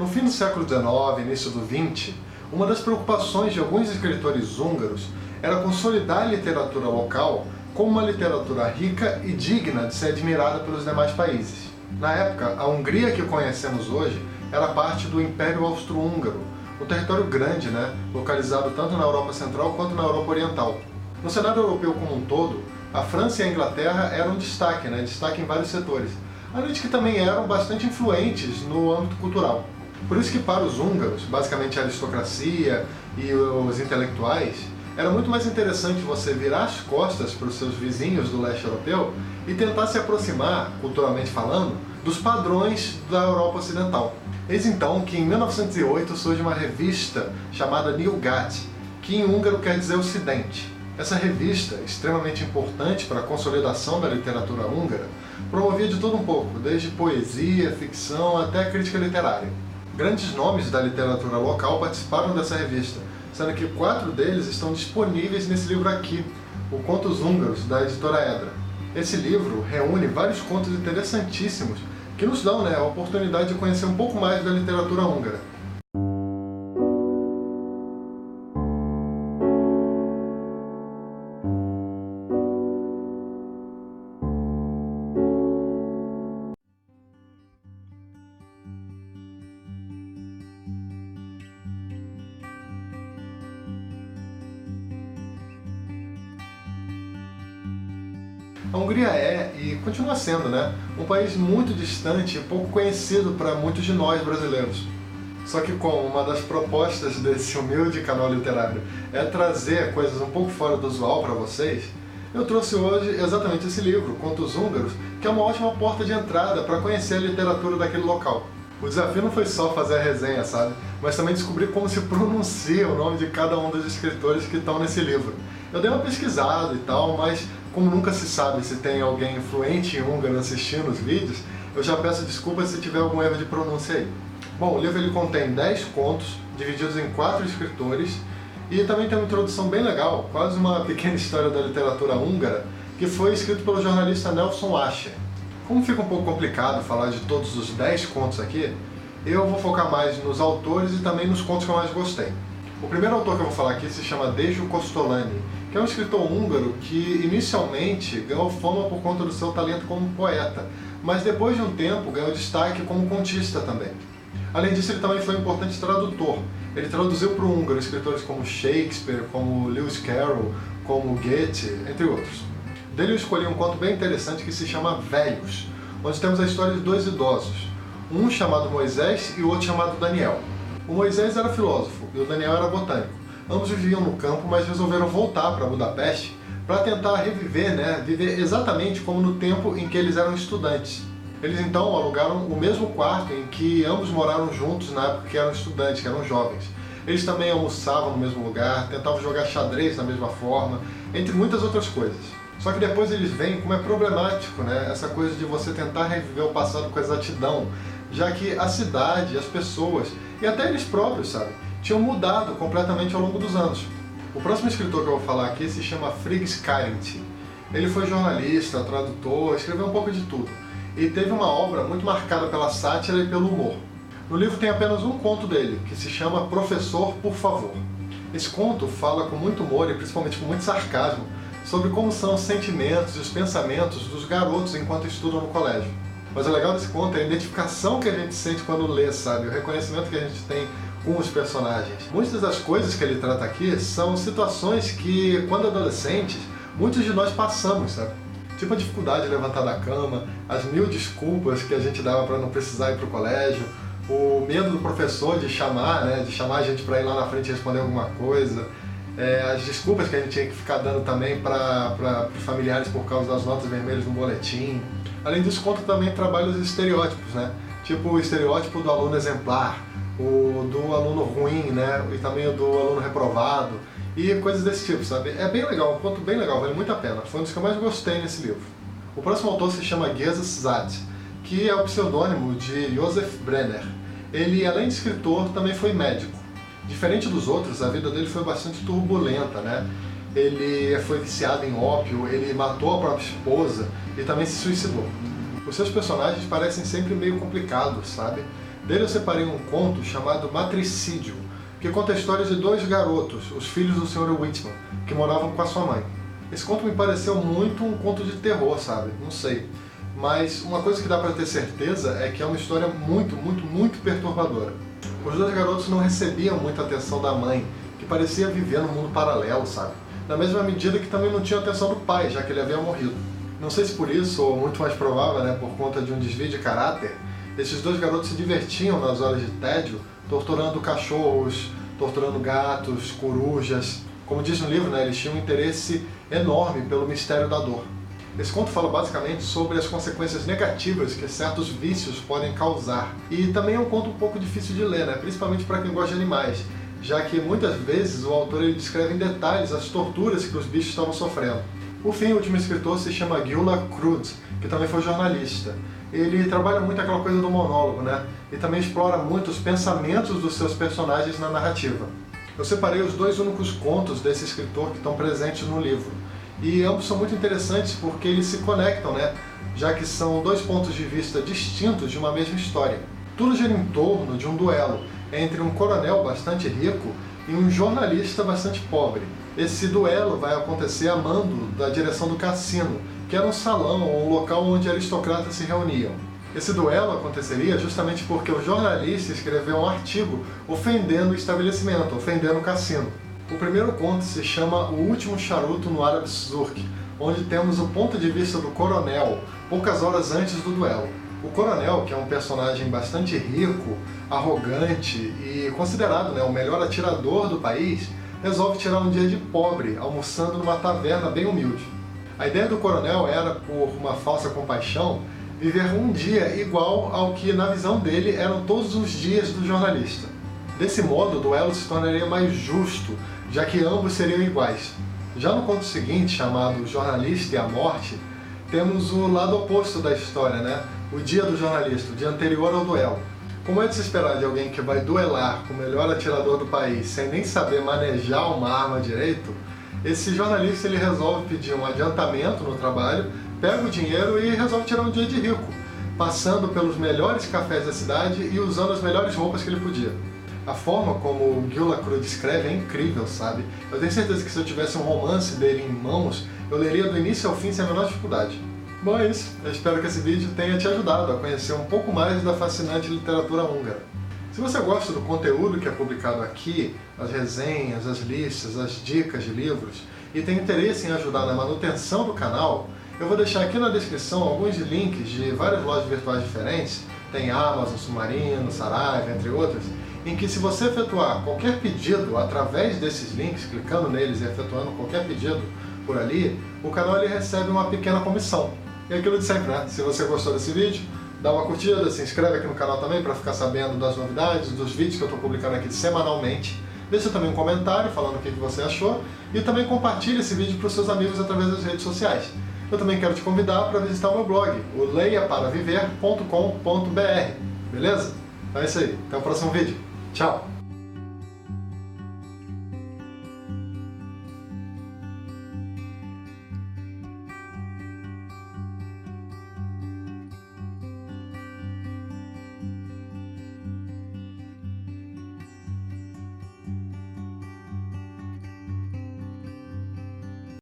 No fim do século XIX, início do XX, uma das preocupações de alguns escritores húngaros era consolidar a literatura local como uma literatura rica e digna de ser admirada pelos demais países. Na época, a Hungria que conhecemos hoje era parte do Império Austro-Húngaro, um território grande, localizado tanto na Europa Central quanto na Europa Oriental. No cenário europeu como um todo, a França e a Inglaterra eram destaque em vários setores, além de que também eram bastante influentes no âmbito cultural. Por isso que para os húngaros, basicamente a aristocracia e os intelectuais, era muito mais interessante você virar as costas para os seus vizinhos do leste europeu e tentar se aproximar, culturalmente falando, dos padrões da Europa Ocidental. Eis então que em 1908 surge uma revista chamada Nyugat, que em húngaro quer dizer Ocidente. Essa revista, extremamente importante para a consolidação da literatura húngara, promovia de tudo um pouco, desde poesia, ficção até crítica literária. Grandes nomes da literatura local participaram dessa revista, sendo que 4 deles estão disponíveis nesse livro aqui, o Contos Húngaros, da editora Edra. Esse livro reúne vários contos interessantíssimos que nos dão a oportunidade de conhecer um pouco mais da literatura húngara. A Hungria é, e continua sendo, um país muito distante e pouco conhecido para muitos de nós brasileiros. Só que como uma das propostas desse humilde canal literário é trazer coisas um pouco fora do usual para vocês, eu trouxe hoje exatamente esse livro, Contos Húngaros, que é uma ótima porta de entrada para conhecer a literatura daquele local. O desafio não foi só fazer a resenha, mas também descobrir como se pronuncia o nome de cada um dos escritores que estão nesse livro. Eu dei uma pesquisada e tal, mas como nunca se sabe se tem alguém fluente em húngaro assistindo os vídeos, eu já peço desculpas se tiver algum erro de pronúncia aí. Bom, o livro ele contém 10 contos, divididos em 4 escritores, e também tem uma introdução bem legal, quase uma pequena história da literatura húngara, que foi escrito pelo jornalista Nelson Ascher. Como fica um pouco complicado falar de todos os 10 contos aqui, eu vou focar mais nos autores e também nos contos que eu mais gostei. O primeiro autor que eu vou falar aqui se chama Dezső Kosztolányi, que é um escritor húngaro que inicialmente ganhou fama por conta do seu talento como poeta, mas depois de um tempo ganhou destaque como contista também. Além disso, ele também foi um importante tradutor. Ele traduziu para o húngaro escritores como Shakespeare, como Lewis Carroll, como Goethe, entre outros. Dele eu escolhi um conto bem interessante que se chama Velhos, onde temos a história de 2 idosos, um chamado Moisés e o outro chamado Daniel. O Moisés era filósofo e o Daniel era botânico. Ambos viviam no campo, mas resolveram voltar para Budapeste para tentar reviver, viver exatamente como no tempo em que eles eram estudantes. Eles então alugaram o mesmo quarto em que ambos moraram juntos na época que eram estudantes, que eram jovens. Eles também almoçavam no mesmo lugar, tentavam jogar xadrez da mesma forma, entre muitas outras coisas. Só que depois eles veem como é problemático, essa coisa de você tentar reviver o passado com exatidão, já que a cidade, as pessoas e até eles próprios, tinham mudado completamente ao longo dos anos. O próximo escritor que eu vou falar aqui se chama Frigyes Karinthy. Ele foi jornalista, tradutor, escreveu um pouco de tudo. E teve uma obra muito marcada pela sátira e pelo humor. No livro tem apenas um conto dele, que se chama Professor, por favor. Esse conto fala com muito humor e principalmente com muito sarcasmo sobre como são os sentimentos e os pensamentos dos garotos enquanto estudam no colégio. Mas o legal desse conto é a identificação que a gente sente quando lê, o reconhecimento que a gente tem com os personagens. Muitas das coisas que ele trata aqui são situações que, quando adolescentes, muitos de nós passamos, Tipo a dificuldade de levantar da cama, as 1000 desculpas que a gente dava para não precisar ir para o colégio, o medo do professor de chamar a gente para ir lá na frente e responder alguma coisa, as desculpas que a gente tinha que ficar dando também para os familiares por causa das notas vermelhas no boletim. Além disso, conta também trabalhos estereótipos, Tipo o estereótipo do aluno exemplar, o do aluno ruim, e também o do aluno reprovado, e coisas desse tipo, É bem legal, um conto bem legal, vale muito a pena. Foi um dos que eu mais gostei nesse livro. O próximo autor se chama Géza Szat, que é o pseudônimo de Josef Brenner. Ele, além de escritor, também foi médico. Diferente dos outros, a vida dele foi bastante turbulenta, Ele foi viciado em ópio, ele matou a própria esposa e também se suicidou. Os seus personagens parecem sempre meio complicados, Dele eu separei um conto chamado Matricídio, que conta a história de dois garotos, os filhos do Sr. Whitman, que moravam com a sua mãe. Esse conto me pareceu muito um conto de terror, sabe? Não sei. Mas uma coisa que dá pra ter certeza é que é uma história muito perturbadora. Os dois garotos não recebiam muita atenção da mãe, que parecia viver num mundo paralelo, sabe? Na mesma medida que também não tinha atenção do pai, já que ele havia morrido. Não sei se por isso, ou muito mais provável, né, por conta de um desvio de caráter, esses dois garotos se divertiam nas horas de tédio, torturando cachorros, torturando gatos, corujas. Como diz no livro, né, eles tinham um interesse enorme pelo mistério da dor. Esse conto fala basicamente sobre as consequências negativas que certos vícios podem causar. E também é um conto um pouco difícil de ler, né, principalmente para quem gosta de animais, já que muitas vezes o autor ele descreve em detalhes as torturas que os bichos estavam sofrendo. Por fim, o último escritor se chama Gyula Cruz, que também foi jornalista. Ele trabalha muito aquela coisa do monólogo, né? E também explora muito os pensamentos dos seus personagens na narrativa. Eu separei os dois únicos contos desse escritor que estão presentes no livro. E ambos são muito interessantes porque eles se conectam, né? Já que são dois pontos de vista distintos de uma mesma história. Tudo gira em torno de um duelo entre um coronel bastante rico e um jornalista bastante pobre. Esse duelo vai acontecer a mando da direção do cassino, que era um salão ou um local onde aristocratas se reuniam. Esse duelo aconteceria justamente porque o jornalista escreveu um artigo ofendendo o estabelecimento, ofendendo o cassino. O primeiro conto se chama O Último Charuto no Arab Zurk, onde temos o ponto de vista do coronel poucas horas antes do duelo. O coronel, que é um personagem bastante rico, arrogante e considerado, né, o melhor atirador do país, resolve tirar um dia de pobre, almoçando numa taverna bem humilde. A ideia do coronel era, por uma falsa compaixão, viver um dia igual ao que, na visão dele, eram todos os dias do jornalista. Desse modo, o duelo se tornaria mais justo, já que ambos seriam iguais. Já no conto seguinte, chamado O Jornalista e a Morte, temos o lado oposto da história, né? O dia do jornalista, o dia anterior ao duelo. Como é de se esperar de alguém que vai duelar com o melhor atirador do país sem nem saber manejar uma arma direito, esse jornalista ele resolve pedir um adiantamento no trabalho, pega o dinheiro e resolve tirar um dia de rico, passando pelos melhores cafés da cidade e usando as melhores roupas que ele podia. A forma como o Gyula Cruz descreve é incrível, sabe? Eu tenho certeza que se eu tivesse um romance dele em mãos, eu leria do início ao fim sem a menor dificuldade. Bom, é isso. Eu espero que esse vídeo tenha te ajudado a conhecer um pouco mais da fascinante literatura húngara. Se você gosta do conteúdo que é publicado aqui, as resenhas, as listas, as dicas de livros, e tem interesse em ajudar na manutenção do canal, eu vou deixar aqui na descrição alguns links de várias lojas virtuais diferentes, tem Amazon, Submarino, Saraiva, entre outras, em que se você efetuar qualquer pedido através desses links, clicando neles e efetuando qualquer pedido por ali, o canal ele recebe uma pequena comissão. E aquilo de sempre, né? Se você gostou desse vídeo, dá uma curtida, se inscreve aqui no canal também para ficar sabendo das novidades, dos vídeos que eu estou publicando aqui semanalmente. Deixa também um comentário falando o que você achou e também compartilhe esse vídeo para os seus amigos através das redes sociais. Eu também quero te convidar para visitar o meu blog, o leiaparaviver.com.br, beleza? Então é isso aí, até o próximo vídeo. Tchau!